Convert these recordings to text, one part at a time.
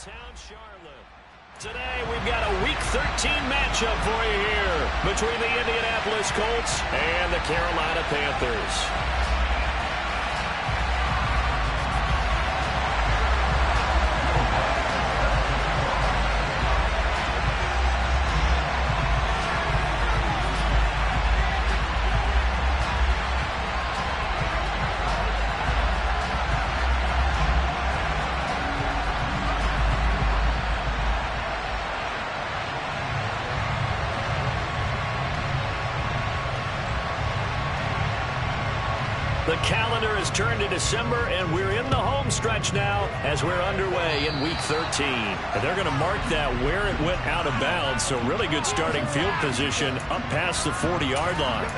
downtown Charlotte. Today we've got a Week 13 matchup for you here between the Indianapolis Colts and the Carolina Panthers. The calendar has turned to December, and we're in the home stretch now as we're underway in Week 13. And they're going to mark that where it went out of bounds, so really good starting field position up past the 40-yard line.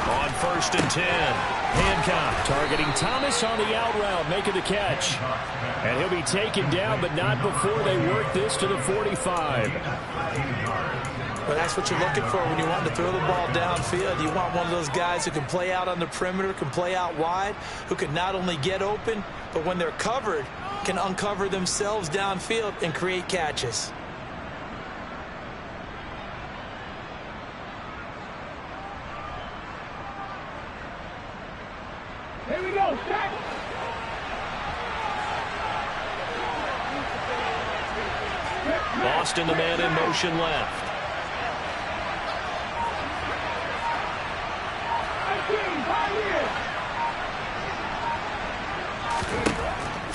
On 1st and 10, Hancock targeting Thomas on the out route, making the catch. And he'll be taken down, but not before they work this to the 45. Well, that's what you're looking for when you want to throw the ball downfield. You want one of those guys who can play out on the perimeter, can play out wide, who can not only get open, but when they're covered, can uncover themselves downfield and create catches. Here we go, set. Boston, the man in motion left.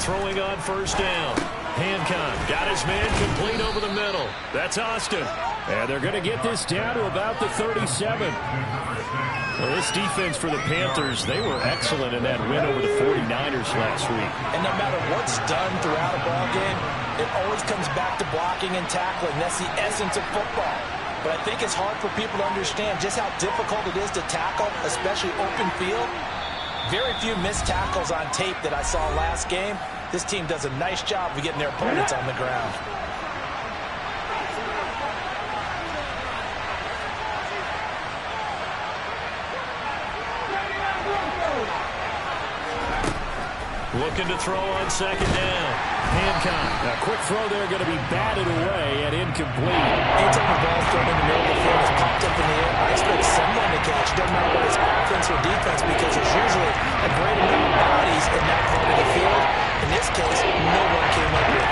Throwing on 1st down. Hancock got his man complete over the middle. That's Austin. And they're going to get this down to about the 37. Well, this defense for the Panthers, they were excellent in that win over the 49ers last week. And no matter what's done throughout a ball game, it always comes back to blocking and tackling. That's the essence of football. But I think it's hard for people to understand just how difficult it is to tackle, especially open field. Very few missed tackles on tape that I saw last game. This team does a nice job of getting their opponents on the ground. Looking to throw on 2nd down. Hancock. A quick throw there going to be batted away and incomplete. Anytime the ball's thrown in the middle of the field, it's popped up in the air, I expect someone to catch. Doesn't matter whether it's offense or defense, because there's usually a great amount of bodies in that part of the field. In this case, no one came up with it.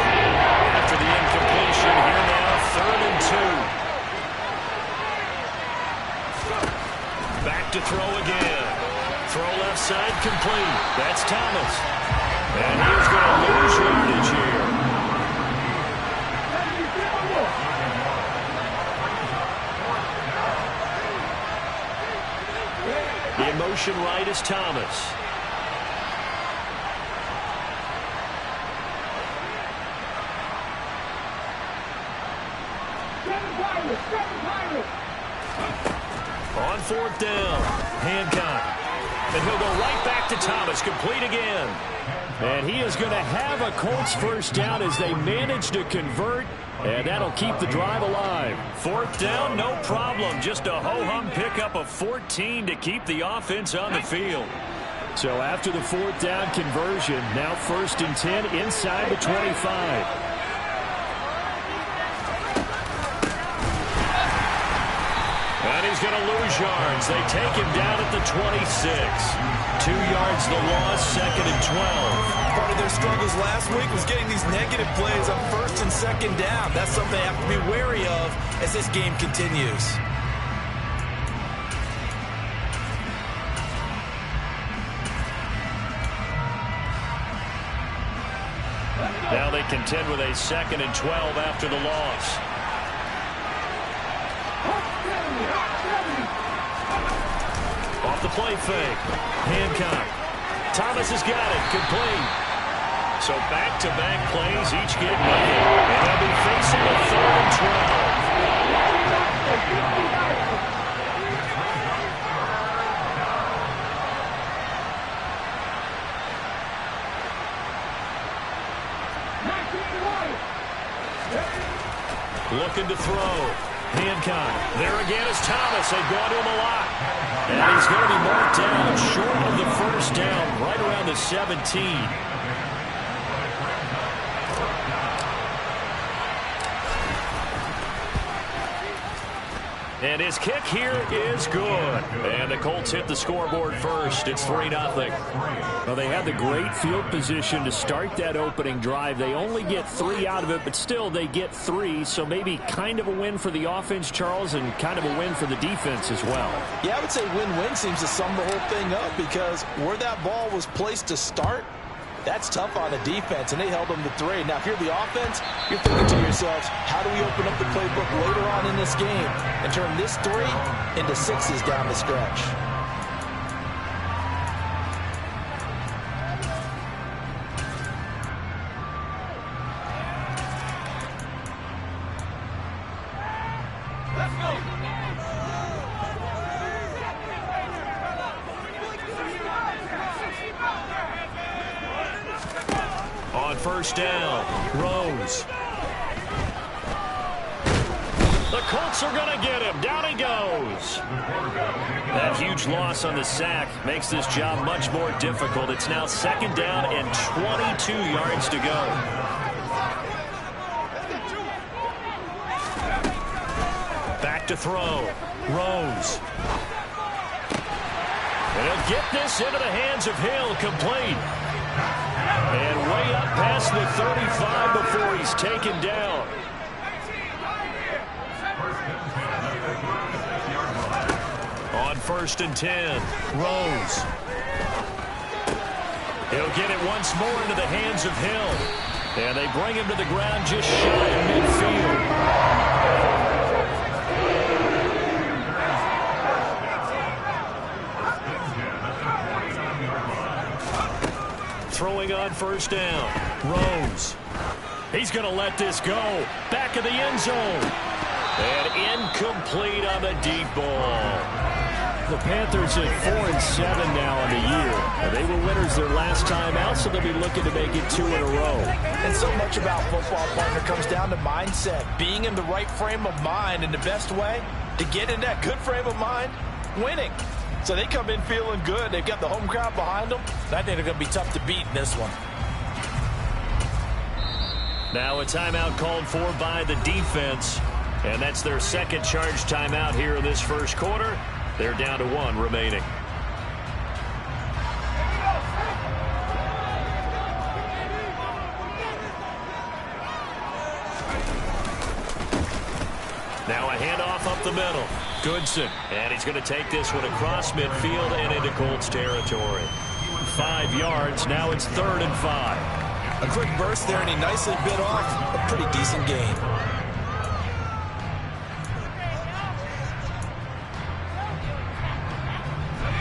After the incompletion, here now, 3rd and 2. Back to throw again. Throw left side complete. That's Thomas. And he's going to lose yardage here. In motion right is Thomas. On 4th down, Hancock. And he'll go right back to Thomas, complete again. And he is going to have a Colts 1st down as they manage to convert, and that'll keep the drive alive. 4th down, no problem. Just a ho-hum pickup of 14 to keep the offense on the field. So after the 4th down conversion, now 1st and 10 inside the 25. And he's going to lose yards. They take him down at the 26. 2 yards the loss, 2nd and 12. Part of their struggles last week was getting these negative plays on 1st and 2nd down. That's something they have to be wary of as this game continues. Now they contend with a 2nd and 12 after the loss. Off the play fake. Hancock. Thomas has got it. Complete. So back-to-back plays, each get nothing. And they'll be facing a 3rd and 12. looking to throw. Hancock. There again is Thomas. They've gone to him a lot. And he's going to be marked down short of the first down, right around the 17. And his kick here is good. And the Colts hit the scoreboard first. It's 3-0. Well, they had the great field position to start that opening drive. They only get 3 out of it, but still they get 3. So maybe kind of a win for the offense, Charles, and kind of a win for the defense as well. Yeah, I would say win-win seems to sum the whole thing up because where that ball was placed to start, that's tough on the defense, and they held them to 3. Now, if you're the offense, you're thinking to yourselves, how do we open up the playbook later on in this game and turn this 3 into 6s down the stretch? Let's go. On first down, Rose. The Colts are going to get him. Down he goes. That huge loss on the sack makes this job much more difficult. It's now 2nd down and 22 yards to go. Back to throw. Rose. And he'll get this into the hands of Hill, complete. And way up past the 35 before he's taken down. On 1st and 10, Rose. He'll get it once more into the hands of Hill. And they bring him to the ground just shy of midfield. Throwing on first down. Rose. He's going to let this go. Back of the end zone. And incomplete on the deep ball. The Panthers at 4-7 now on the year. They were winners their last time out, so they'll be looking to make it 2 in a row. And so much about football, partner, comes down to mindset. Being in the right frame of mind, and the best way to get in that good frame of mind, winning. So they come in feeling good. They've got the home crowd behind them. I think they're going to be tough to beat in this one. Now a timeout called for by the defense. And that's their second charge timeout here in this first quarter. They're down to 1 remaining. Now a handoff up the middle. Goodson. And he's going to take this one across midfield and into Colts territory. 5 yards. Now it's 3rd and 5. A quick burst there, and he nicely bit off a pretty decent gain.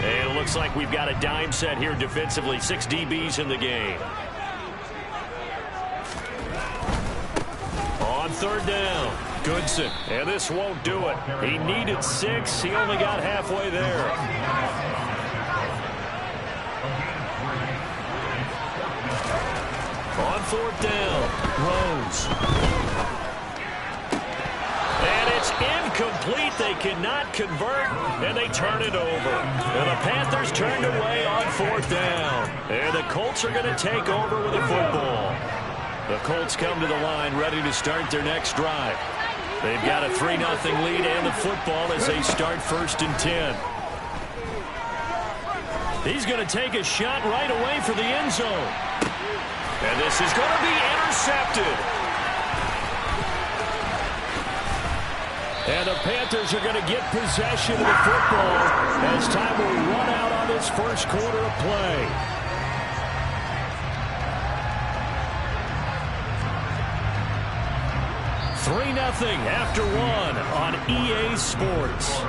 And it looks like we've got a dime set here defensively. 6 DBs in the game. On 3rd down. Goodson, and this won't do it. He needed 6. He only got halfway there. On 4th down, Rose. And it's incomplete. They cannot convert, and they turn it over. And the Panthers turned away on 4th down. And the Colts are going to take over with a football. The Colts come to the line ready to start their next drive. They've got a 3-0 lead and the football as they start 1st and 10. He's going to take a shot right away for the end zone. And this is going to be intercepted. And the Panthers are going to get possession of the football as time will run out on this first quarter of play. Nothing after 1 on EA Sports.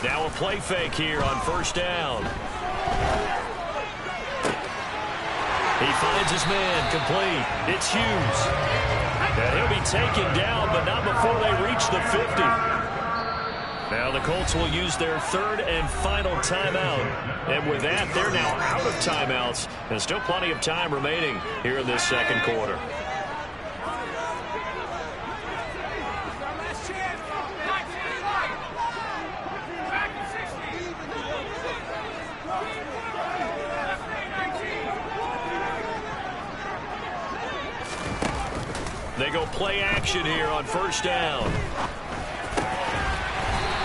Now a play fake here on first down. He finds his man, complete. It's Hughes. And he'll be taken down, but not before they reach the 50. Now the Colts will use their third and final timeout. And with that, they're now out of timeouts. And still plenty of time remaining here in this second quarter. They go play action here on first down.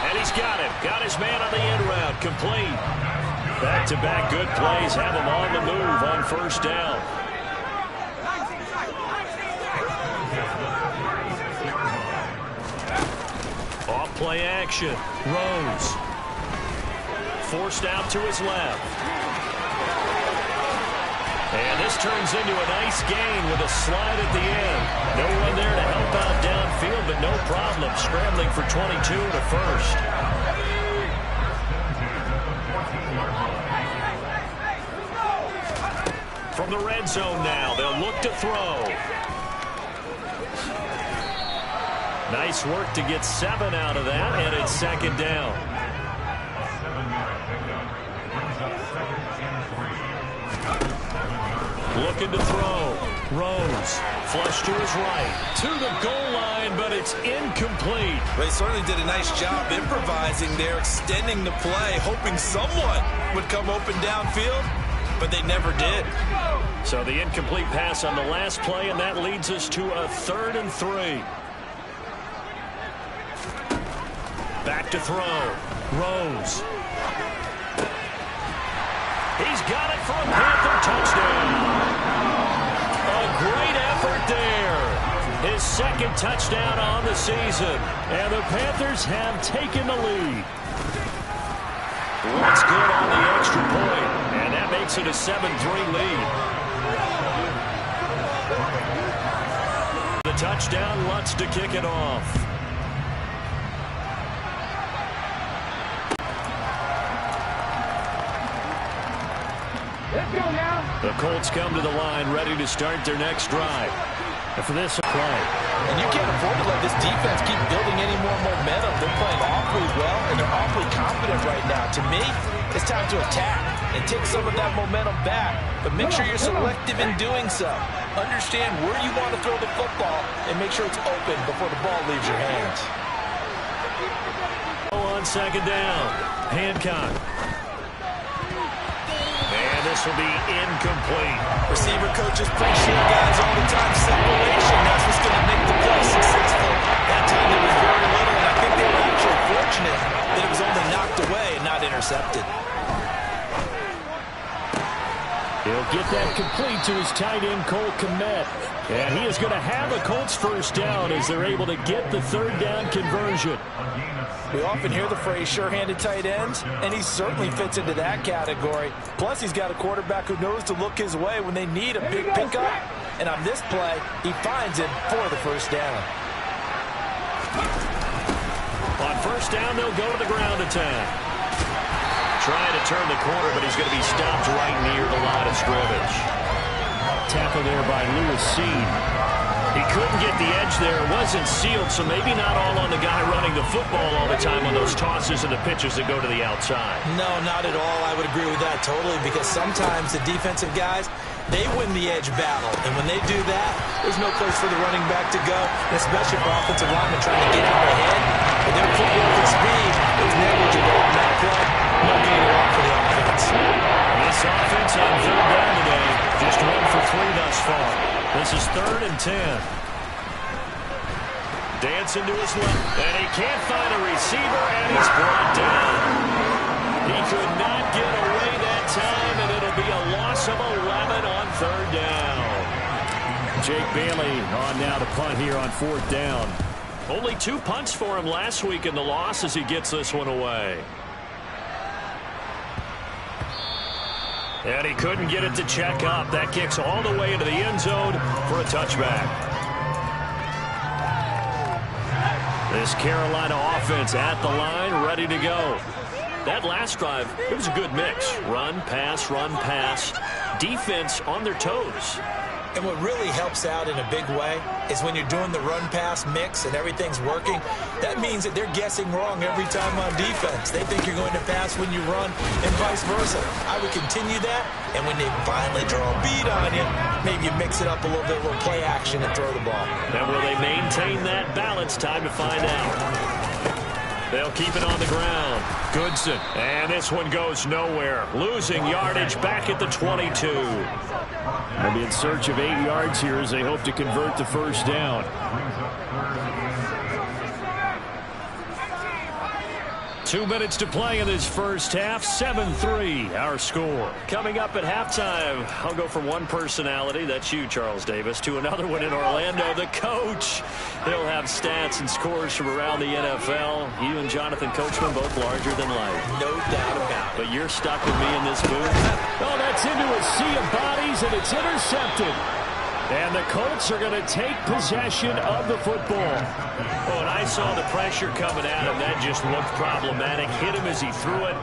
And he's got it. Got his man on the end route. Complete. Back-to-back good plays have him on the move on first down. Off play action. Rose. Forced out to his left. And this turns into a nice gain with a slide at the end. No one there to help out downfield, but no problem. Scrambling for 22 to first. From the red zone now, they'll look to throw. Nice work to get 7 out of that, and it's second down. Looking to throw. Rose. Flush to his right. To the goal line, but it's incomplete. They certainly did a nice job improvising there, extending the play, hoping someone would come open downfield, but they never did. So the incomplete pass on the last play, and that leads us to a 3rd and 3. Back to throw. Rose. He's got it for a Panther touchdown. A great effort there. His second touchdown on the season. And the Panthers have taken the lead. That's good on the extra point. And that makes it a 7-3 lead. The touchdown, Lutz to kick it off. The Colts come to the line, ready to start their next drive. And for this play. And you can't afford to let this defense keep building any more momentum. They're playing awfully well, and they're awfully confident right now. To me, it's time to attack and take some of that momentum back. But make sure you're selective in doing so. Understand where you want to throw the football, and make sure it's open before the ball leaves your hands. On second down, Hancock. This will be incomplete. Receiver coaches preach to their guys all the time. Separation, that's what's going to make the play successful. That time it was very little, and I think they were actually fortunate that it was only knocked away and not intercepted. He'll get that complete to his tight end, Cole Kmet. And he is going to have a Colts first down as they're able to get the 3rd down conversion. We often hear the phrase sure-handed tight ends, and he certainly fits into that category. Plus, he's got a quarterback who knows to look his way when they need a big pickup. And on this play, he finds it for the first down. On first down, they'll go to the ground attack. Trying to turn the corner, but he's going to be stopped right near the line of scrimmage. Tackle there by Lewis Seed. He couldn't get the edge there. It wasn't sealed, so maybe not all on the guy running the football all the time on those tosses and the pitches that go to the outside. No, not at all. I would agree with that totally, because sometimes the defensive guys, they win the edge battle. And when they do that, there's no place for the running back to go, especially for offensive linemen trying to get out ahead. But their footwork and speed is negligible on that play. No gain at all for the offense. This offense on 3rd down today, just 1 for 3 thus far. This is 3rd and 10. Dancing to his left, and he can't find a receiver, and he's brought down. He could not get away that time, and it'll be a loss of 11 on 3rd down. Jake Bailey on now to punt here on 4th down. Only 2 punts for him last week in the loss as he gets this one away. And he couldn't get it to check up. That kicks all the way into the end zone for a touchback. This Carolina offense at the line, ready to go. that last drive, it was a good mix. Run, pass, defense on their toes. And what really helps out in a big way is when you're doing the run-pass mix and everything's working, that means that they're guessing wrong every time on defense. They think you're going to pass when you run and vice versa. I would continue that, and when they finally draw a bead on you, maybe you mix it up a little bit, a little play action, and throw the ball. And will they maintain that balance? Time to find out. They'll keep it on the ground. Goodson. And this one goes nowhere. Losing yardage back at the 22. They'll be in search of 8 yards here as they hope to convert the first down. 2 minutes to play in this first half. 7-3 our score. Coming up at halftime, I'll go from one personality, that's you, Charles Davis, to another one in Orlando, the coach. He'll have stats and scores from around the NFL. You and Jonathan Coachman both larger than life. No doubt about it. But you're stuck with me in this booth. Oh, that's into a sea of bodies, and it's intercepted. And the Colts are going to take possession of the football. Oh, and I saw the pressure coming at him. That just looked problematic. Hit him as he threw it,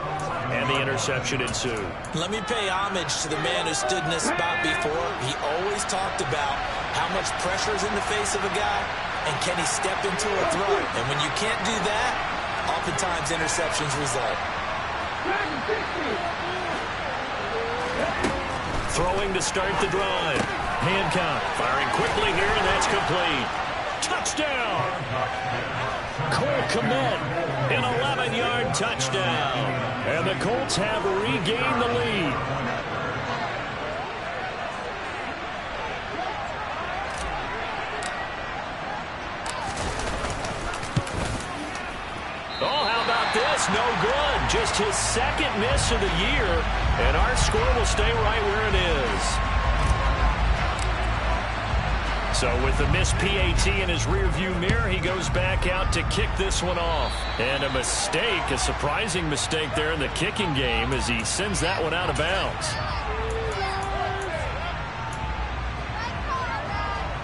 and the interception ensued. Let me pay homage to the man who stood in this spot before. He always talked about how much pressure is in the face of a guy, and can he step into a throw. And when you can't do that, oftentimes interceptions result. Throwing to start the drive. Hancock firing quickly here, and that's complete. Touchdown! Cole Kmet, an 11-yard touchdown. And the Colts have regained the lead. Oh, how about this? No good. Just his second miss of the year, and our score will stay right where it is. So with the missed PAT in his rearview mirror, he goes back out to kick this one off. And a mistake, a surprising mistake there in the kicking game as he sends that one out of bounds.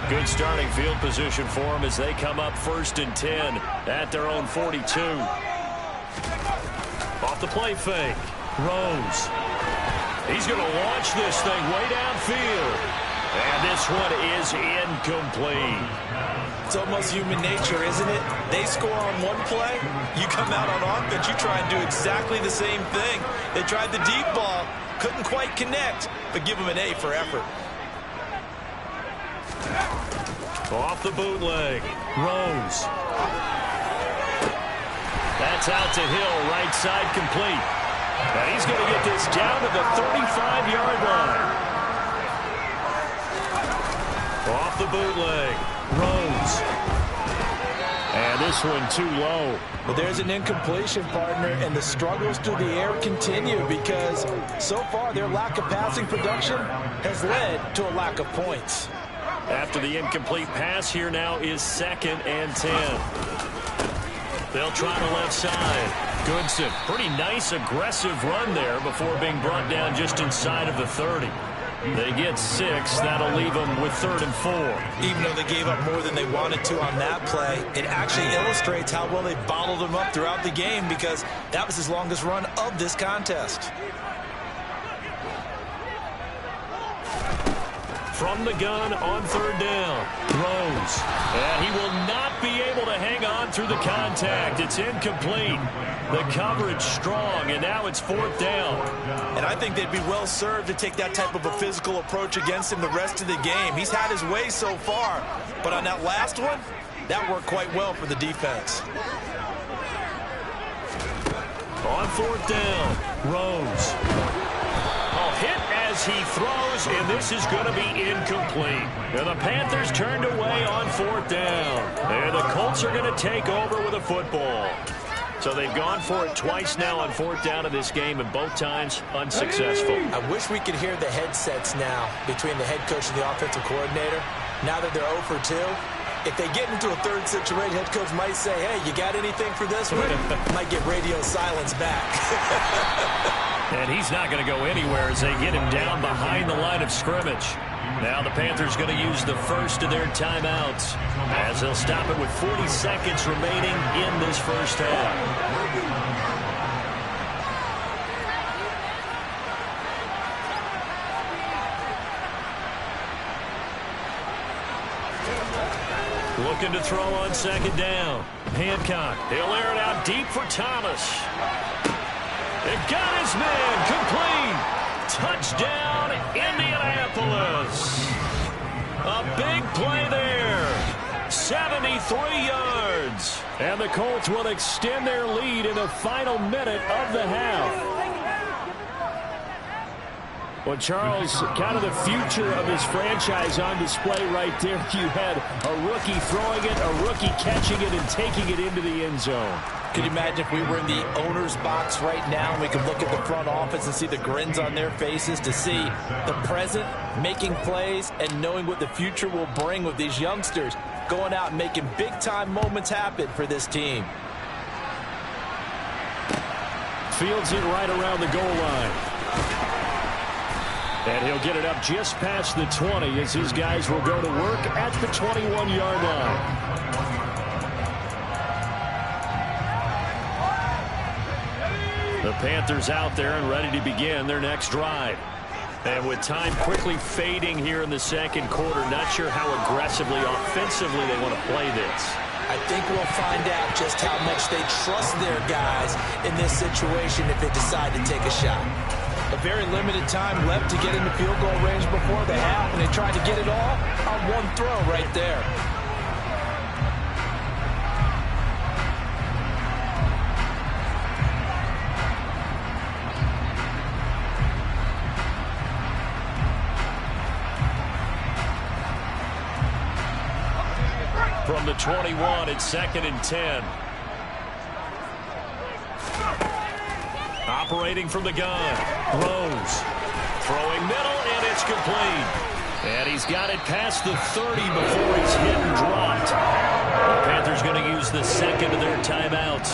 Good starting field position for him as they come up 1st and 10 at their own 42. Off the play fake. Rose. He's going to launch this thing way downfield. And this one is incomplete. It's almost human nature, isn't it? They score on one play, you come out on offense, you try and do exactly the same thing. They tried the deep ball, couldn't quite connect, but give them an A for effort. Off the bootleg. Rose. That's out to Hill, right side complete. And he's going to get this down to the 35-yard line. Off the bootleg. Rose. And this one too low. But there's an incompletion, partner, and the struggles through the air continue because so far their lack of passing production has led to a lack of points. After the incomplete pass, here now is 2nd and 10. They'll try the left side. Goodson, pretty nice aggressive run there before being brought down just inside of the 30. They get 6. That'll leave them with 3rd and 4. Even though they gave up more than they wanted to on that play, it actually illustrates how well they bottled them up throughout the game because that was his longest run of this contest. From the gun on 3rd down. Rose. And he will not be able to hang on through the contact. It's incomplete. The coverage strong, and now it's 4th down. And I think they'd be well served to take that type of a physical approach against him the rest of the game. He's had his way so far, but on that last one, that worked quite well for the defense. On 4th down, Rose. Hit as he throws, and this is going to be incomplete. And the Panthers turned away on 4th down. And the Colts are going to take over with a football. So they've gone for it twice now on 4th down of this game, and both times unsuccessful. I wish we could hear the headsets now between the head coach and the offensive coordinator. Now that they're 0 for 2, if they get into a third situation, head coach might say, hey, you got anything for this one? Might get radio silence back. And he's not going to go anywhere as they get him down behind the line of scrimmage. Now the Panthers going to use the first of their timeouts as they'll stop it with 40 seconds remaining in this first half. Looking to throw on second down. Hancock. He'll air it out deep for Thomas. It got his man. Complete. Touchdown, Indianapolis. A big play there. 73 yards. And the Colts will extend their lead in the final minute of the half. Well, Charles, kind of the future of his franchise on display right there. You had a rookie throwing it, a rookie catching it, and taking it into the end zone. Could you imagine if we were in the owner's box right now and we could look at the front office and see the grins on their faces, to see the present making plays and knowing what the future will bring with these youngsters going out and making big-time moments happen for this team. Fields it right around the goal line. And he'll get it up just past the 20 as his guys will go to work at the 21-yard line. The Panthers out there and ready to begin their next drive. And with time quickly fading here in the second quarter, not sure how aggressively, offensively they want to play this. I think we'll find out just how much they trust their guys in this situation if they decide to take a shot. A very limited time left to get into field goal range before the half, and they tried to get it all on one throw right there. From the 21, it's 2nd and 10. Operating from the gun. Rose. Throwing middle, and it's complete. And he's got it past the 30 before he's hit and dropped. The Panthers going to use the second of their timeouts,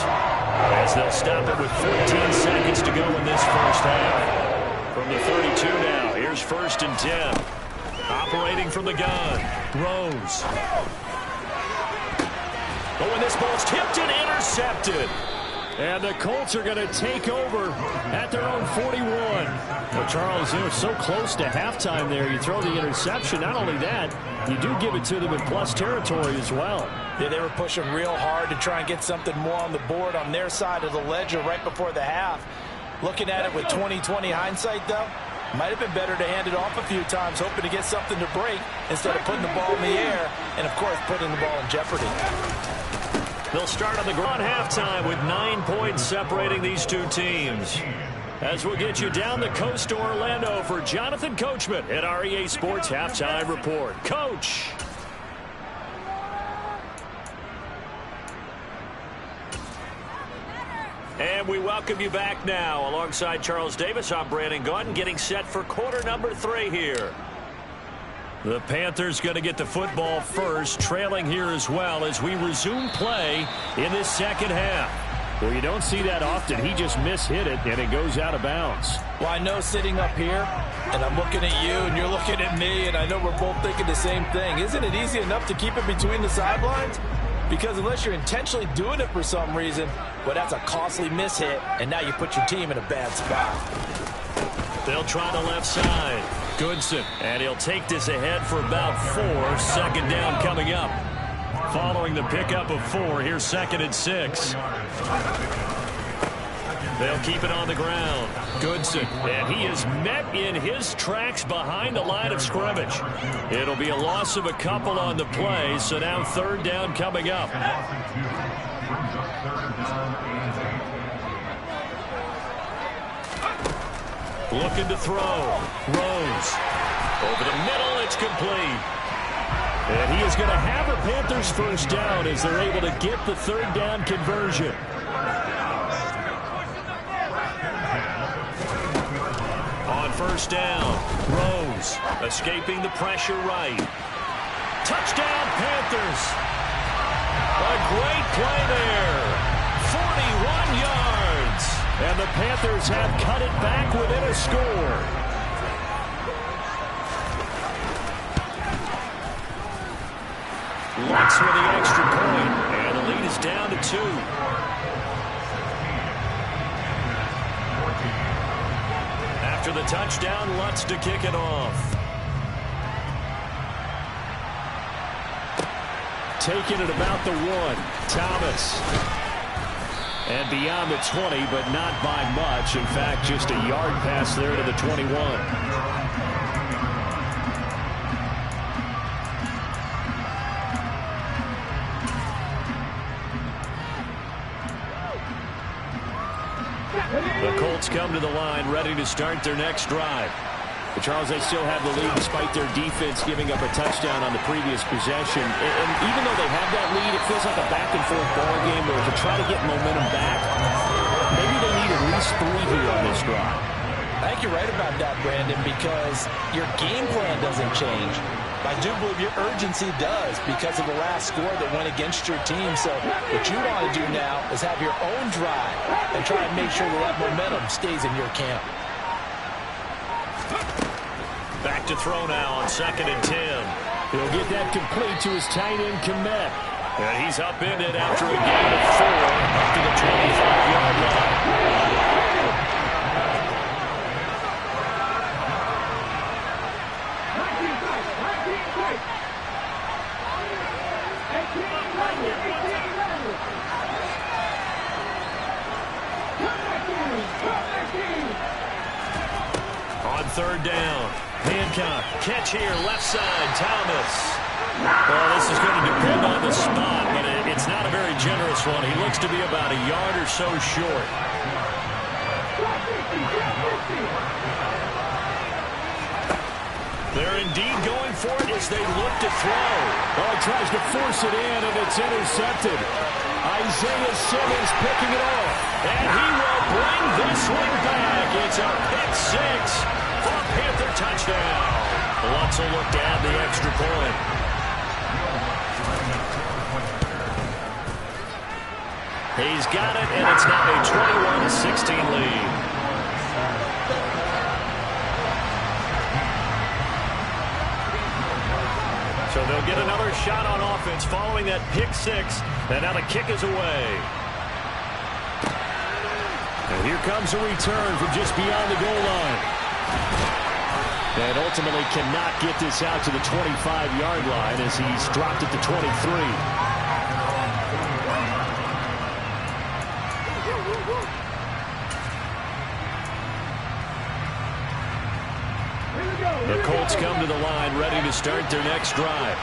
as they'll stop it with 14 seconds to go in this first half. From the 32 now, here's 1st and 10. Operating from the gun. Rose. Oh, and this ball's tipped and intercepted. And the Colts are going to take over at their own 41. Well, Charles, they're so close to halftime there. You throw the interception. Not only that, you do give it to them in plus territory as well. Yeah, they were pushing real hard to try and get something more on the board on their side of the ledger right before the half. Looking at it with 20/20 hindsight, though, might have been better to hand it off a few times, hoping to get something to break instead of putting the ball in the air and, of course, putting the ball in jeopardy. They'll start on the ground halftime with 9 points separating these two teams. As we'll get you down the coast to Orlando for Jonathan Coachman at our EA Sports Halftime Report. Coach. And we welcome you back now. Alongside Charles Davis, I'm Brandon Gaudin, getting set for quarter number 3 here. The Panthers going to get the football first, trailing here as well as we resume play in this second half. Well, you don't see that often. He just mishit it, and it goes out of bounds. Well, I know sitting up here, and I'm looking at you, and you're looking at me, and I know we're both thinking the same thing. Isn't it easy enough to keep it between the sidelines? Because unless you're intentionally doing it for some reason, well, that's a costly mishit, and now you put your team in a bad spot. They'll try the left side. Goodson, and he'll take this ahead for about 4. 2nd down coming up. Following the pickup of 4, here's 2nd and 6. They'll keep it on the ground. Goodson, and he is met in his tracks behind the line of scrimmage. It'll be a loss of a couple on the play, so now 3rd down coming up. Looking to throw. Rose. Over the middle, it's complete. And he is going to have a Panthers first down as they're able to get the 3rd down conversion. On 1st down, Rose escaping the pressure right. Touchdown, Panthers. A great play there. 41 yards. And the Panthers have cut it back within a score. Lutz with the extra point, and the lead is down to 2. After the touchdown, Lutz to kick it off. taken at about the 1. Thomas. And beyond the 20, but not by much. In fact, just a yard pass there to the 21. The Colts come to the line, ready to start their next drive. But Charles, they still have the lead despite their defense giving up a touchdown on the previous possession. And even though they have that lead, it feels like a back-and-forth ball game where to try to get momentum back, maybe they need at least 3 here on this drive. I think you're right about that, Brandon, because your game plan doesn't change. I do believe your urgency does because of the last score that went against your team. So what you want to do now is have your own drive and try and make sure that momentum stays in your camp. Back to throw now on 2nd and 10. He'll get that complete to his tight end, Kmet. And he's upended after a gain of 4 up to the 25-yard line. On 3rd down, Hancock, catch here, left side, Thomas. Well, this is going to depend on the spot, but it's not a very generous one. He looks to be about a yard or so short. They're indeed going for it as they look to throw. Oh, he tries to force it in, and it's intercepted. Isaiah Simmons picking it off, and he will bring this one back. It's a pick 6 for a Panther touchdown. Lutz will look to add the extra point. He's got it, and it's now a 21-16 lead. So they'll get another shot on offense following that pick 6, and now the kick is away. And here comes a return from just beyond the goal line. And ultimately cannot get this out to the 25-yard line as he's dropped it to 23. The Colts come to the line ready to start their next drive.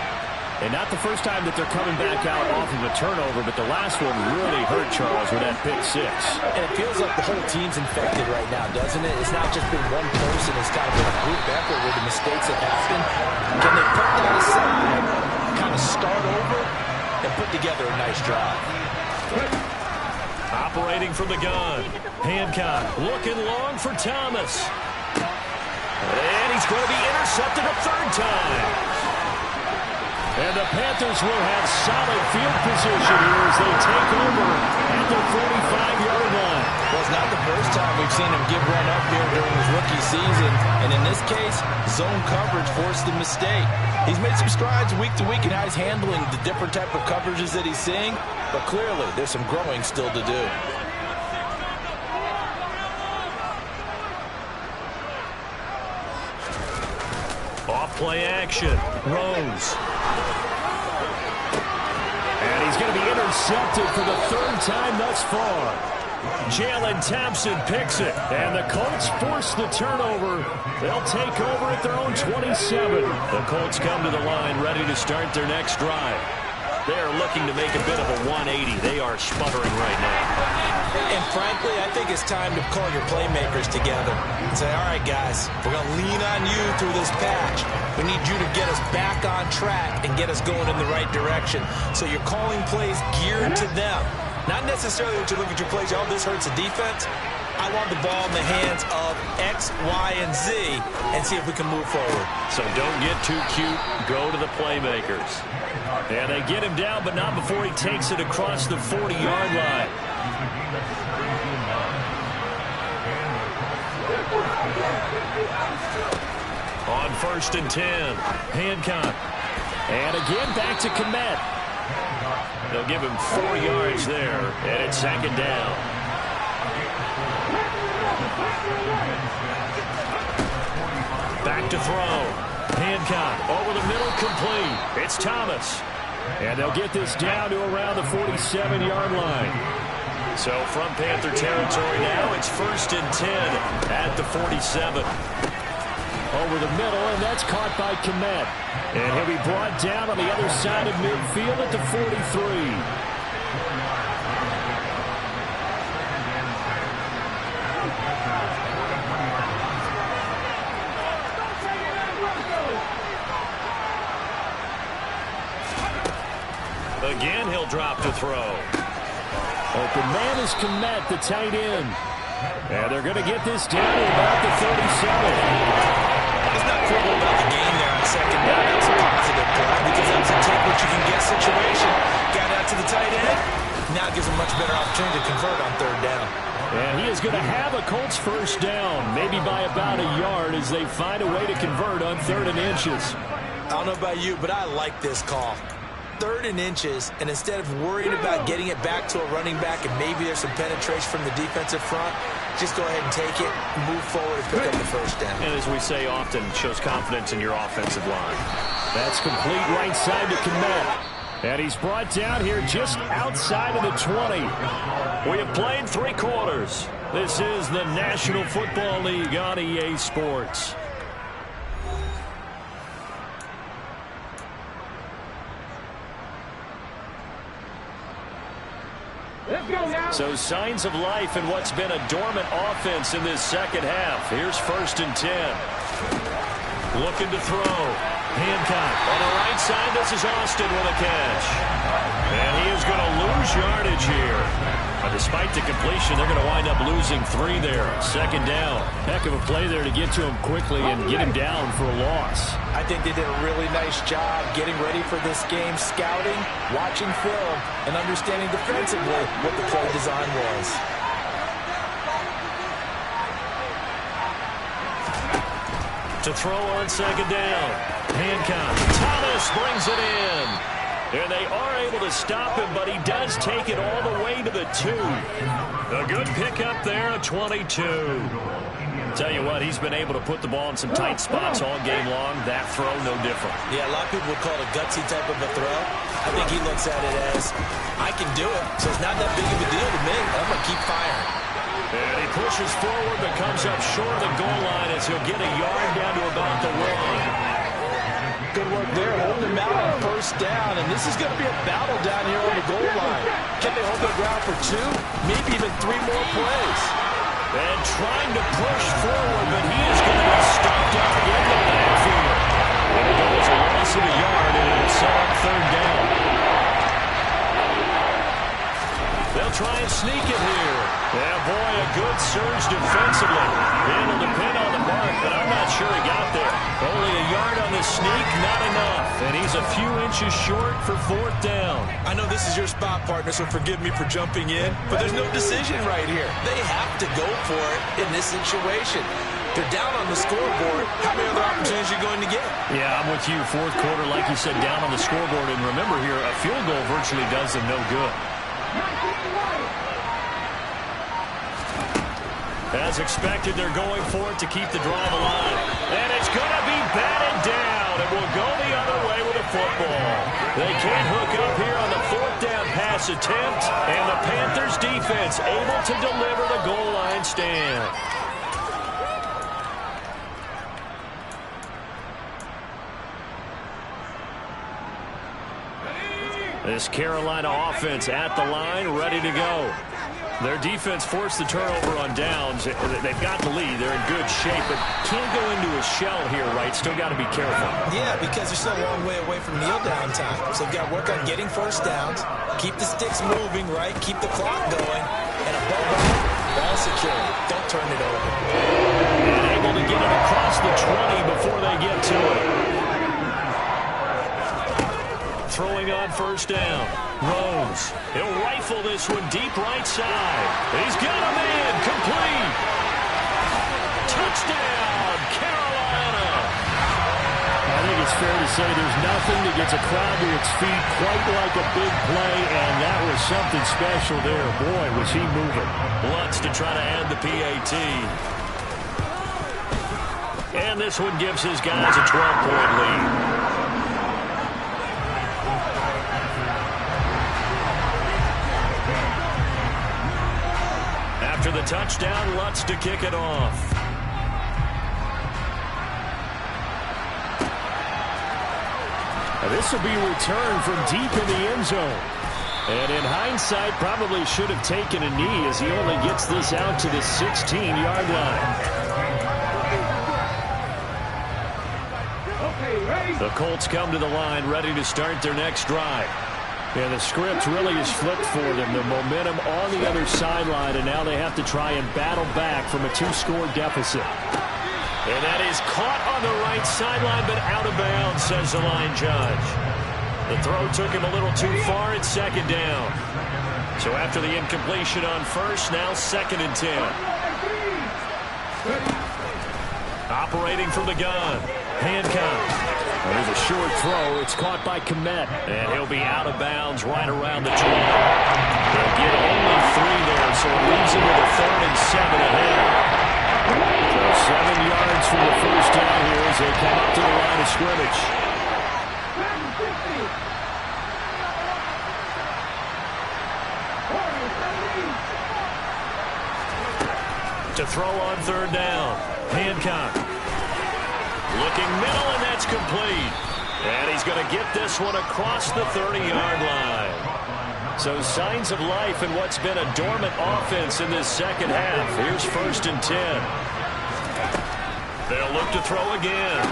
And not the first time that they're coming back out off of a turnover, but the last one really hurt Charles with that pick 6. And it feels like the whole team's infected right now, doesn't it? It's not just been one person. It's kind of been a group effort with the mistakes that happen. Can they put that aside, kind of start over, and put together a nice drive? Operating from the gun, Hancock looking long for Thomas. And he's going to be intercepted a 3rd time. And the Panthers will have solid field position here as they take over at the 45-yard line. Well, it's not the first time we've seen him give run up here during his rookie season. And in this case, zone coverage forced the mistake. He's made some strides week to week in how he's handling the different type of coverages that he's seeing. But clearly, there's some growing still to do. Off-play action. Rose. And he's going to be intercepted for the 3rd time thus far. Jalen Thompson picks it. And the Colts force the turnover. They'll take over at their own 27. The Colts come to the line ready to start their next drive. They're looking to make a bit of a 180. They are sputtering right now. And frankly, I think it's time to call your playmakers together and say, all right, guys, we're going to lean on you through this patch. We need you to get us back on track and get us going in the right direction. So you're calling plays geared to them. Not necessarily that you look at your plays, oh, this hurts the defense. I want the ball in the hands of X, Y, and Z and see if we can move forward. So don't get too cute. Go to the playmakers. And they get him down, but not before he takes it across the 40-yard line. On 1st and 10, Hancock. And again back to Kmet. They'll give him 4 yards there, and it's 2nd down. Back to throw. Hancock over the middle, complete. It's Thomas. And they'll get this down to around the 47-yard line. So from Panther territory now, it's 1st and 10 at the 47. Over the middle, and that's caught by Kmet. And he'll be brought down on the other side of midfield at the 43. Again, he'll drop to throw. Open man is Kmet, the tight end. And they're going to get this down to about the 37. He's not critical about the gain there on 2nd down. That's a positive play because that's a take what you can get situation. Got out to the tight end. Now it gives him much better opportunity to convert on 3rd down. And he is going to have a Colts 1st down, maybe by about a yard as they find a way to convert on 3rd and inches. I don't know about you, but I like this call. 3rd and inches, and instead of worrying about getting it back to a running back and maybe there's some penetration from the defensive front, just go ahead and take it, move forward, and pick up the 1st down. And as we say often, shows confidence in your offensive line. That's complete right side to Kmet. And he's brought down here just outside of the 20. We have played 3 quarters. This is the National Football League on EA Sports. So signs of life in what's been a dormant offense in this 2nd half. Here's 1st and 10. Looking to throw. Hancock on the right side. This is Austin with a catch. And he is going to lose yardage here. But despite the completion, they're going to wind up losing 3 there. 2nd down. Heck of a play there to get to him quickly and get him down for a loss. I think they did a really nice job getting ready for this game, scouting, watching film, and understanding defensively what the play design was. To throw on 2nd down. Hancock. Thomas brings it in. And they are able to stop him, but he does take it all the way to the 2. A good pickup there, a 22. Tell you what, he's been able to put the ball in some tight spots all game long. That throw, no different. Yeah, a lot of people would call it a gutsy type of a throw. I think he looks at it as, I can do it, so it's not that big of a deal to me. I'm going to keep firing. And he pushes forward, but comes up short of the goal line as he'll get a yard down to about the 1. Good work there, holding him out on 1st down, and this is going to be a battle down here on the goal line. Can they hold their ground for 2, maybe even 3 more plays? And trying to push forward, but he is going to get stopped out in the backfield. And it goes a loss of a yard, and it'll set up 3rd down. They'll try and sneak it here. Yeah, boy, a good surge defensively. Able to pin on the mark, but I'm not sure he got there. Only a yard on the sneak, not enough. And he's a few inches short for 4th down. I know this is your spot, partner, so forgive me for jumping in, but there's no decision right here. They have to go for it in this situation. They're down on the scoreboard. How many other opportunities are you going to get? Yeah, I'm with you. 4th quarter, like you said, down on the scoreboard. And remember here, a field goal virtually does them no good. As expected, they're going for it to keep the drive alive. And it's going to be batted down. It will go the other way with the football. They can't hook up here on the 4th down pass attempt. And the Panthers defense able to deliver the goal line stand. This Carolina offense at the line, ready to go. Their defense forced the turnover on downs. They've got the lead. They're in good shape, but can't go into a shell here, right? Still got to be careful. Yeah, because they're still a long way away from kneel down time. So they've got to work on getting 1st downs, keep the sticks moving, right? Keep the clock going. And above all, ball secure. Don't turn it over. And able to get it across the 20 before they get to it. Throwing on 1st down. Rose. He'll rifle this one deep right side. He's got a man. Complete. Touchdown, Carolina. I think it's fair to say there's nothing that gets a crowd to its feet quite like a big play, and that was something special there. Boy, was he moving. Lutz to try to add the PAT. And this one gives his guys a 12-point lead. After the touchdown, Lutz to kick it off. This will be returned from deep in the end zone. And in hindsight, probably should have taken a knee as he only gets this out to the 16-yard line. The Colts come to the line ready to start their next drive. And the script really is flipped for them. The momentum on the other sideline, and now they have to try and battle back from a two-score deficit. And that is caught on the right sideline, but out of bounds, says the line judge. The throw took him a little too far. It's second down. So after the incompletion on first, now 2nd and 10. Operating from the gun. Hancock. There's a short throw. It's caught by Kmet. And he'll be out of bounds right around the 20. They'll get only 3 there, so it leaves him with a 3rd and 7 ahead. So 7 yards from the first down here as they come up to the line of scrimmage. To throw on 3rd down. Hancock. Looking middle, and that's complete. And he's going to get this one across the 30-yard line. So signs of life in what's been a dormant offense in this second half. Here's 1st and 10. They'll look to throw again.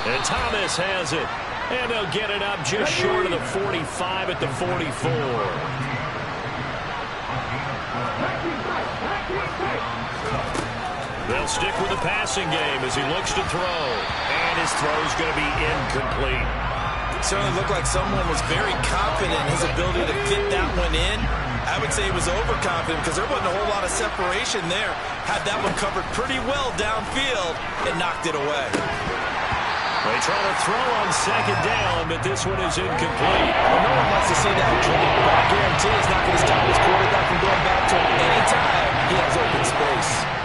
And Thomas has it. And they'll get it up just short of the 45 at the 44. They'll stick with the passing game as he looks to throw. And his throw's going to be incomplete. It certainly looked like someone was very confident in his ability to fit that one in. I would say he was overconfident because there wasn't a whole lot of separation there. Had that one covered pretty well downfield and knocked it away. They try to throw on 2nd down, but this one is incomplete. Well, no one wants to see that, but I guarantee he's not going to stop his quarterback from going back to him anytime he has open space.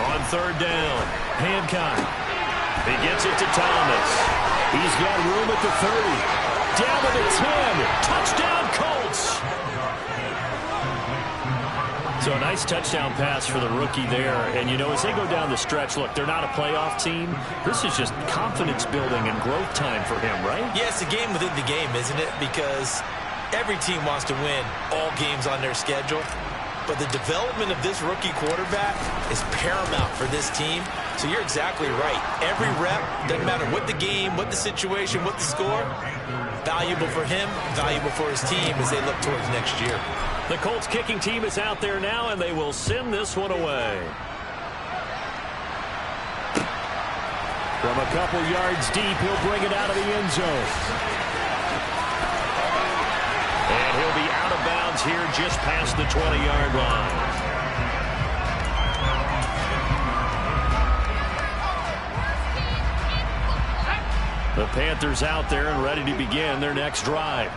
On 3rd down, Hancock. He gets it to Thomas. He's got room at the 30. Down to the 10. Touchdown, Colts. So a nice touchdown pass for the rookie there. And, you know, as they go down the stretch, look, they're not a playoff team. This is just confidence building and growth time for him, right? Yeah, it's a game within the game, isn't it? Because every team wants to win all games on their schedule. But the development of this rookie quarterback is paramount for this team. So you're exactly right. Every rep, doesn't matter what the game, what the situation, what the score, valuable for him, valuable for his team as they look towards next year. The Colts kicking team is out there now, and they will send this one away. From a couple yards deep, he'll bring it out of the end zone. And he'll be out of bounds here just past the 20-yard line. The Panthers out there and ready to begin their next drive.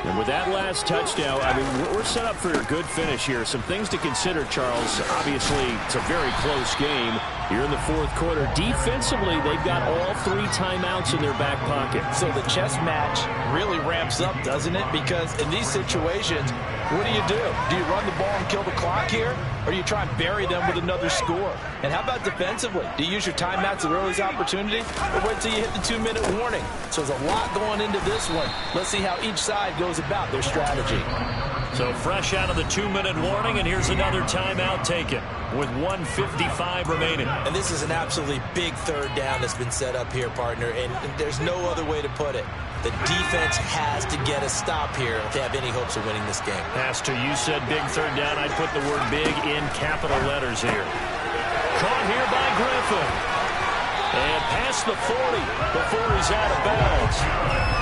And with that last touchdown, I mean, we're set up for a good finish here. Some things to consider, Charles. Obviously, it's a very close game here in the 4th quarter. Defensively, they've got all 3 timeouts in their back pocket. So the chess match really ramps up, doesn't it? Because in these situations, what do? Do you run the ball and kill the clock here? Or do you try and bury them with another score? And how about defensively? Do you use your timeouts at earliest opportunity? Or wait till you hit the 2-minute warning? So there's a lot going into this one. Let's see how each side goes about their strategy. So fresh out of the 2-minute warning, and here's another timeout taken with 1:55 remaining. And this is an absolutely big 3rd down that's been set up here, partner, and there's no other way to put it. The defense has to get a stop here if they have any hopes of winning this game. Has to. You said big 3rd down. I'd put the word big in capital letters here. Caught here by Griffin. And past the 40 before he's out of bounds.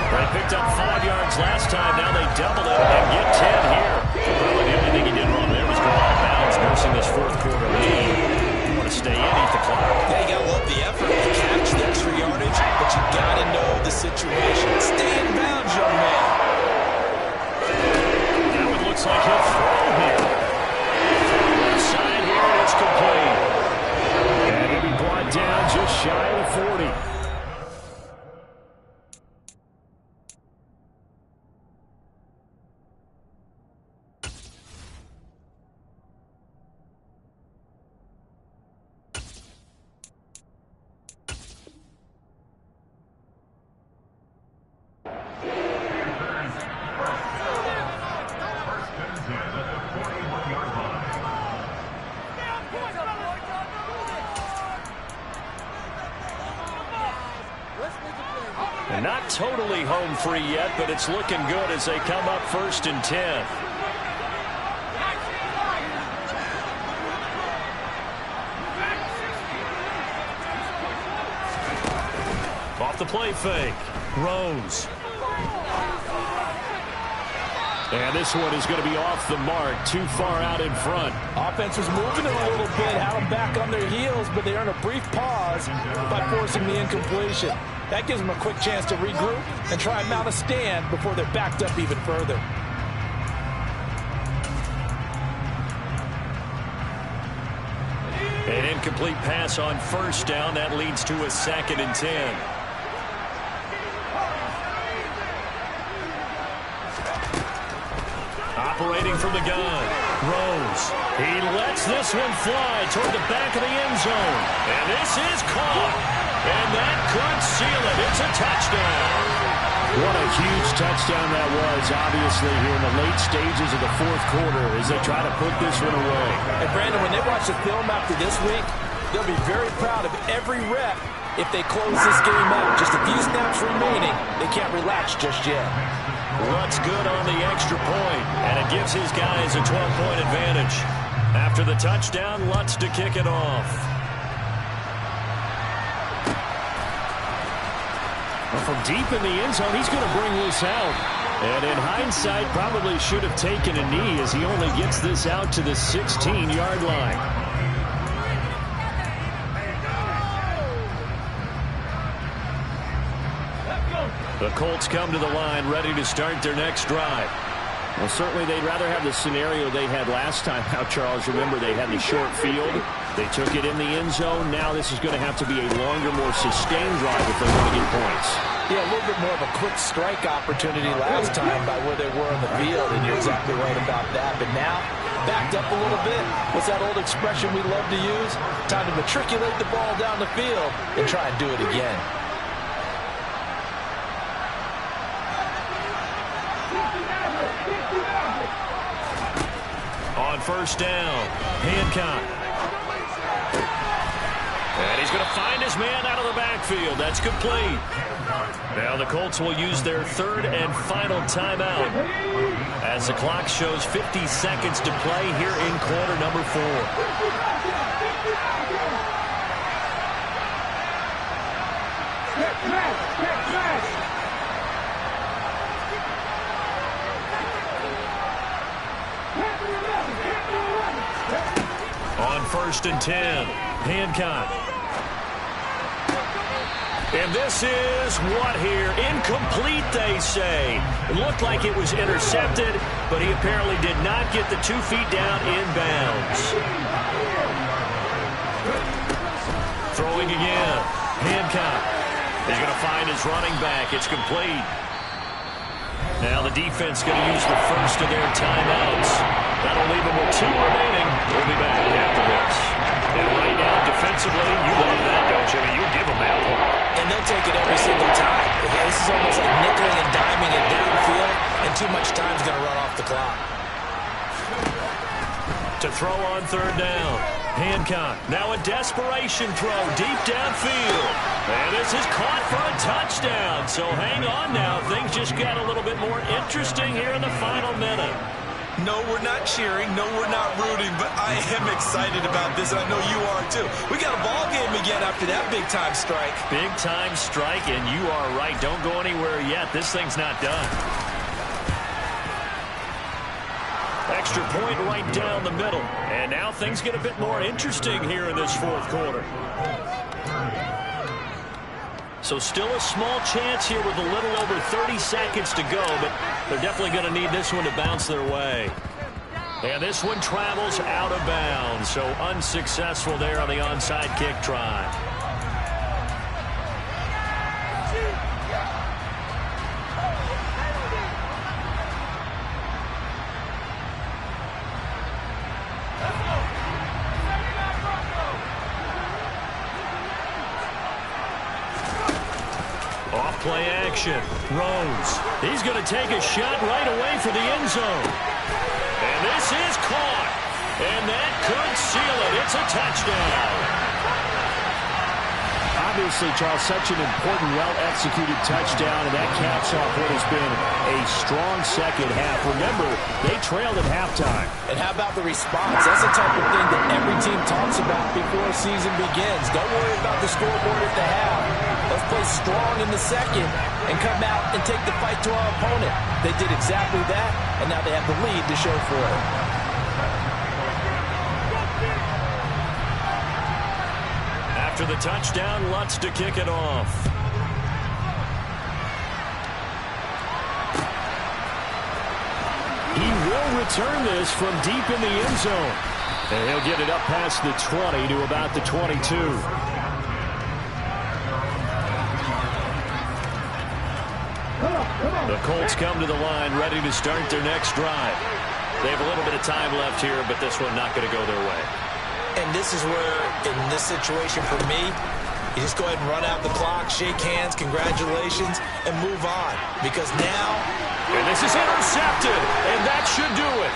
They picked up 5 yards last time. Now they doubled it and get 10 here. Probably the only thing he did wrong there was go out of bounds, nursing this 4th quarter lead. You want to stay in, eat the clock. Yeah, you got to love the effort to catch the extra yardage, but you got to know the situation. Stay in bounds, young man. Now it looks like he'll throw here. Left side here, and it's complete. And he'll be brought down just shy of the 40. And not totally home free yet, but it's looking good as they come up 1st and 10. Off the play fake. Rose. And this one is going to be off the mark, too far out in front. Offense was moving it a little bit, had them back on their heels, but they earn a brief pause by forcing the incompletion. That gives them a quick chance to regroup and try and mount a stand before they're backed up even further. An incomplete pass on 1st down. That leads to a 2nd and 10. Operating from the gun. Rose. He lets this one fly toward the back of the end zone. And this is caught. And that could seal it. It's a touchdown. What a huge touchdown that was, obviously, here in the late stages of the 4th quarter as they try to put this one away. And, Brandon, when they watch the film after this week, they'll be very proud of every rep if they close this game out. Just a few snaps remaining. They can't relax just yet. Lutz good on the extra point, and it gives his guys a 12-point advantage. After the touchdown, Lutz to kick it off. Well, from deep in the end zone, he's going to bring this out. And in hindsight, probably should have taken a knee as he only gets this out to the 16-yard line. The Colts come to the line ready to start their next drive. Well, certainly they'd rather have the scenario they had last time out, Charles. Remember, they had the short field. They took it in the end zone. Now this is going to have to be a longer, more sustained drive if they want to get points. Yeah, a little bit more of a quick strike opportunity last time by where they were on the field, and you're exactly right about that. But now, backed up a little bit. What's that old expression we love to use? Time to matriculate the ball down the field and try and do it again. On 1st down, Hancock. And he's going to find his man out of the backfield. That's complete. Now the Colts will use their 3rd and final timeout as the clock shows 50 seconds to play here in quarter number 4. On 1st and 10, Hancock. And this is what here? Incomplete, they say. It looked like it was intercepted, but he apparently did not get the 2 feet down in bounds. Throwing again. Hancock. He's going to find his running back. It's complete. Now the defense going to use the first of their timeouts. That'll leave them with 2 remaining. We'll be back after this. And right now, defensively, you love that, don't you? I mean, you give them that one. And they'll take it every single time. This is almost like nickeling and diming it downfield, and too much time's going to run off the clock. To throw on 3rd down. Hancock, now a desperation throw deep downfield. And this is caught for a touchdown. So hang on now. Things just got a little bit more interesting here in the final minute. No, we're not cheering. No, we're not rooting. But I am excited about this, and I know you are too. We got a ball game again after that big-time strike. Big-time strike, and you are right. Don't go anywhere yet. This thing's not done. Extra point right down the middle. And now things get a bit more interesting here in this 4th quarter. So still a small chance here with a little over 30 seconds to go, but they're definitely going to need this one to bounce their way. And this one travels out of bounds, so unsuccessful there on the onside kick try. Play action. Rose. He's going to take a shot right away for the end zone. And this is caught. And that could seal it. It's a touchdown. Obviously, Charles, such an important, well-executed touchdown, and that caps off what has been a strong second half. Remember, they trailed at halftime. And how about the response? That's the type of thing that every team talks about before a season begins. Don't worry about the scoreboard at the half. Let's play strong in the second and come out and take the fight to our opponent. They did exactly that, and now they have the lead to show for it. After the touchdown, Lutz to kick it off. He will return this from deep in the end zone. And he'll get it up past the 20 to about the 22. The Colts come to the line, ready to start their next drive. They have a little bit of time left here, but this one not going to go their way. And this is where, in this situation for me, you just go ahead and run out the clock, shake hands, congratulations, and move on. Because now... And this is intercepted, and that should do it.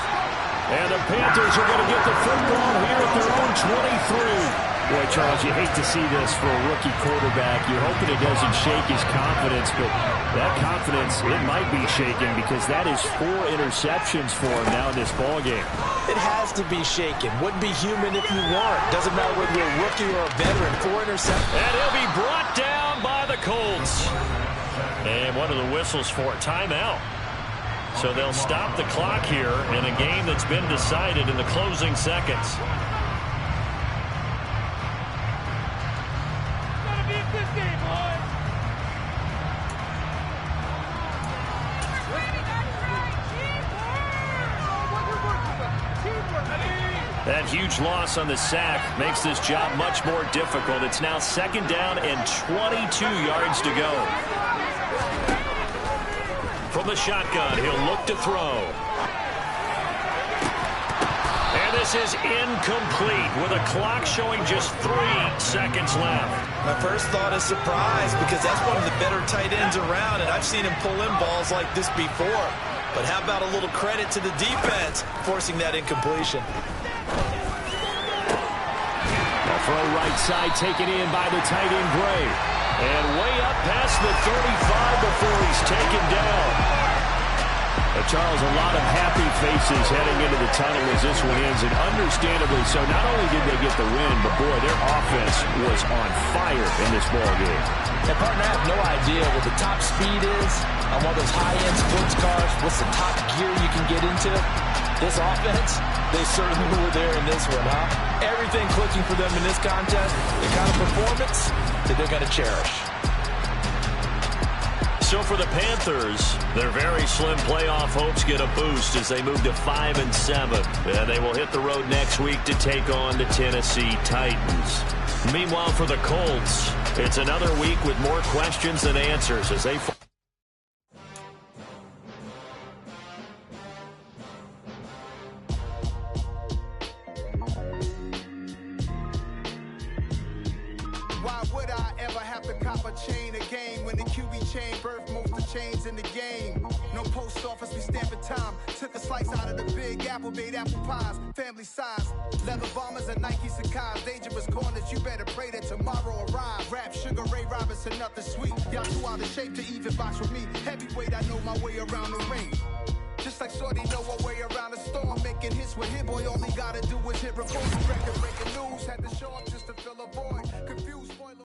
And the Panthers are going to get the football here at their own 23. Boy, Charles, you hate to see this for a rookie quarterback. You're hoping it doesn't shake his confidence, but that confidence, it might be shaken because that is 4 interceptions for him now in this ballgame. It has to be shaken. Wouldn't be human if you weren't. Doesn't matter whether you're a rookie or a veteran. 4 interceptions. And he'll be brought down by the Colts. And one of the whistles for timeout. So they'll stop the clock here in a game that's been decided in the closing seconds. That huge loss on the sack makes this job much more difficult. It's now 2nd down and 22 yards to go. From the shotgun, he'll look to throw. And this is incomplete with a clock showing just 3 seconds left. My first thought is surprise because that's one of the better tight ends around, and I've seen him pull in balls like this before. But how about a little credit to the defense forcing that incompletion? Throw right side taken in by the tight end Gray. And way up past the 35 before he's taken down. Charles, a lot of happy faces heading into the tunnel as this one ends, and understandably so. Not only did they get the win, but boy, their offense was on fire in this ballgame. And partner, I have no idea what the top speed is on one of those high-end sports cars. What's the top gear you can get into? This offense, they certainly were there in this one, huh? Everything clicking for them in this contest, the kind of performance that they're going to cherish. So for the Panthers, their very slim playoff hopes get a boost as they move to 5-7. And they will hit the road next week to take on the Tennessee Titans. Meanwhile, for the Colts, it's another week with more questions than answers as they... Why would I ever have to cop a chain again when the QB chain birthed most of chains in the game? No post office, we stamping time. Took a slice out of the big apple, made apple pies, family size. Leather bombers and Nike Sacai's. Dangerous corners, you better pray that tomorrow arrives. Rap, Sugar Ray Robinson, nothing sweet. Y'all too out of shape to even box with me. Heavyweight, I know my way around the ring. Just like Shorty know her way around the storm. Making hits with Hit Boy, all he gotta do is hit report. Record breaking news, had to show up just to fill a void.